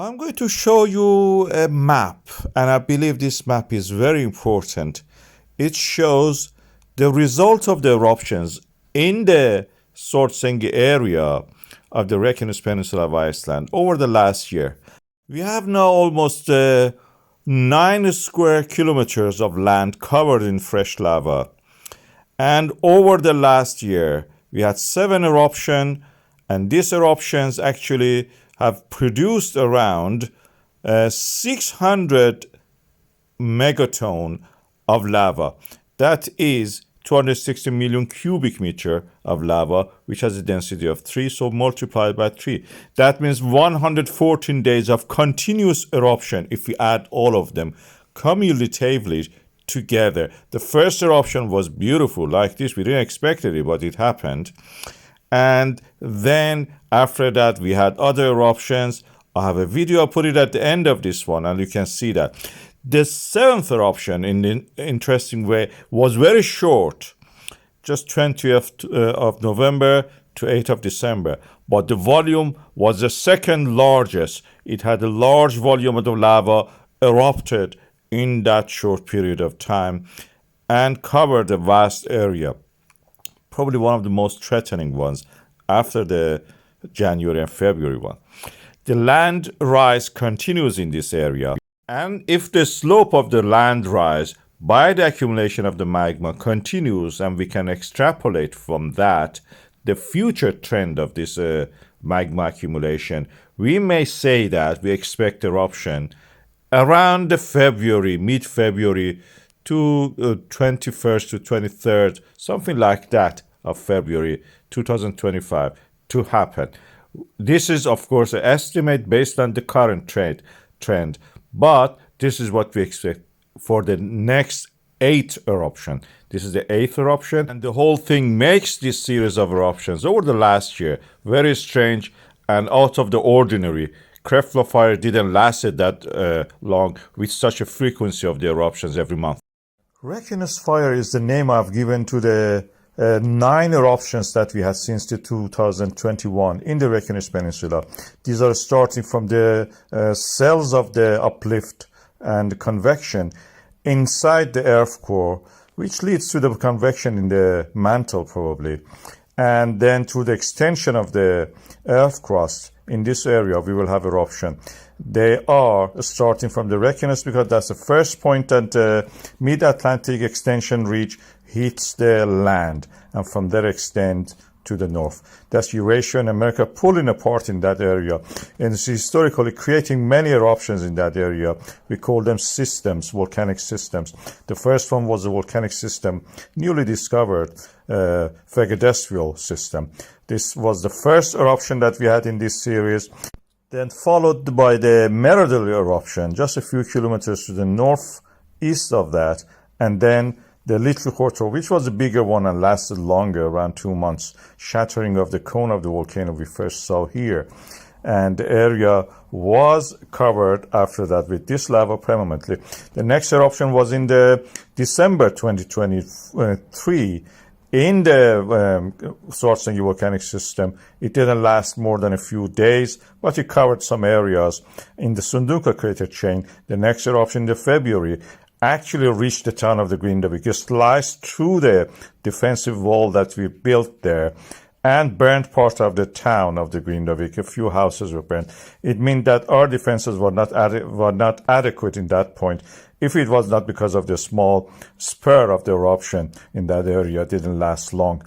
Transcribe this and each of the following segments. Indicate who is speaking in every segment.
Speaker 1: I'm going to show you a map, and I believe this map is very important. It shows the result of the eruptions in the Svartsengi area of the Reykjanes Peninsula of Iceland over the last year. We have now almost 9 square kilometers of land covered in fresh lava. And over the last year, we had 7 eruptions, and these eruptions actually have produced around 600 megaton of lava. That is 260 million cubic meter of lava, which has a density of 3, so multiplied by 3. That means 114 days of continuous eruption if we add all of them cumulatively together. The first eruption was beautiful like this. We didn't expect it, but it happened. And then after that, we had other eruptions. I have a video, I'll put it at the end of this one, and you can see that. The 7th eruption, in an interesting way, was very short, just 20th of November to 8th of December. But the volume was the second largest. It had a large volume of the lava erupted in that short period of time and covered a vast area. Probably one of the most threatening ones after the January and February one. The land rise continues in this area, and if the slope of the land rise by the accumulation of the magma continues, and we can extrapolate from that the future trend of this magma accumulation, we may say that we expect eruption around the February, mid-February to 21st to 23rd, something like that, of February 2025 to happen. This is, of course, an estimate based on the current trend, but this is what we expect for the next 8th eruption. This is the 8th eruption, and the whole thing makes this series of eruptions over the last year very strange and out of the ordinary. Krefla fire didn't last that long with such a frequency of the eruptions every month. Reykjanes fire is the name I've given to the 9 eruptions that we had since the 2021 in the Reykjanes Peninsula. These are starting from the cells of the uplift and convection inside the earth core, which leads to the convection in the mantle probably, and then to the extension of the earth crust. In this area, we will have eruption. They are starting from the Reykjanes because that's the first point that the mid-Atlantic extension ridge hits the land, and from there extend to the north. That's Eurasia and America pulling apart in that area, and it's historically creating many eruptions in that area. We call them systems, volcanic systems. The first one was a volcanic system newly discovered, Vegedestrial system. This was the first eruption that we had in this series, then followed by the Merodal eruption, just a few kilometers to the northeast of that, and then the Little Hortor, which was a bigger one and lasted longer, around 2 months, shattering of the cone of the volcano we first saw here. And the area was covered after that with this lava permanently. The next eruption was in the December 2023 in the Svartsengi volcanic system. It didn't last more than a few days, but it covered some areas in the Sundhnúka crater chain. The next eruption in the February actually reached the town of the Grindavík. It sliced through the defensive wall that we built there and burned part of the town of the Grindavík. A few houses were burned. It meant that our defenses were not adequate in that point. If it was not because of the small spur of the eruption in that area, it didn't last long.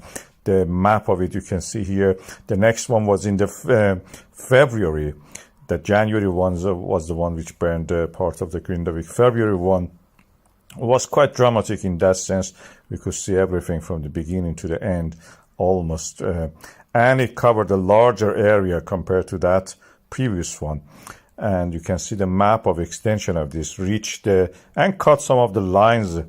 Speaker 1: The map of it you can see here. The next one was in the February. The January one was the one which burned part of the Grindavík. February one was quite dramatic in that sense. We could see everything from the beginning to the end almost, and it covered a larger area compared to that previous one. And you can see the map of extension of this reached and cut some of the lines,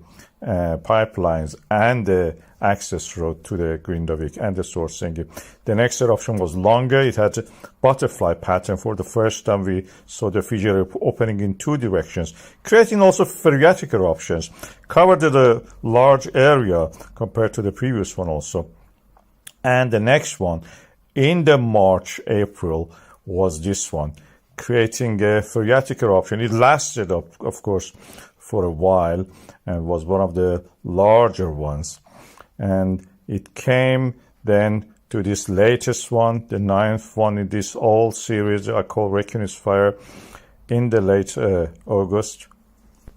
Speaker 1: pipelines, and the access road to the Grindavík and the Svartsengi. The next eruption was longer. It had a butterfly pattern. For the first time, we saw the fissure opening in 2 directions, creating also phreatic eruptions, covered a large area compared to the previous one also. And the next one in the March, April was this one. creating a phreatic eruption. It lasted, of course, for a while and was one of the larger ones. And it came then to this latest one, the 9th one in this old series I call Reconnaissance Fire, in the late August.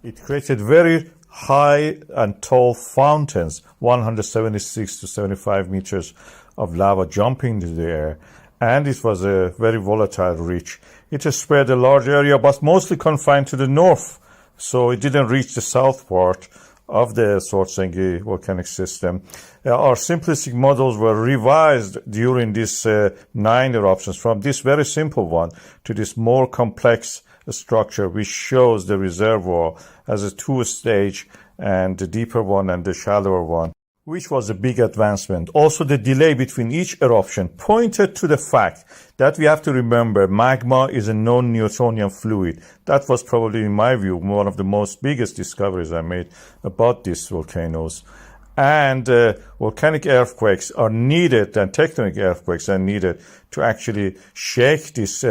Speaker 1: It created very high and tall fountains, 176 to 75 meters of lava jumping into the air. And it was a very volatile ridge. It has spread a large area, but mostly confined to the north. So it didn't reach the south part of the Svartsengi volcanic system. Our simplistic models were revised during these 9 eruptions from this very simple one to this more complex structure, which shows the reservoir as a 2-stage, and the deeper one and the shallower one, which was a big advancement. Also, the delay between each eruption pointed to the fact that we have to remember magma is a non-Newtonian fluid. That was probably, in my view, one of the most biggest discoveries I made about these volcanoes. And volcanic earthquakes are needed, and tectonic earthquakes are needed to actually shake this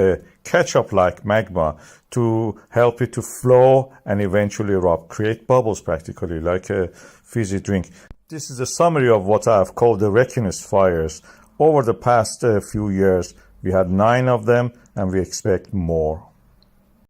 Speaker 1: ketchup-like magma to help it to flow and eventually erupt, create bubbles practically, like a fizzy drink. This is a summary of what I have called the Reconnaissance fires. Over the past few years, we had 9 of them, and we expect more.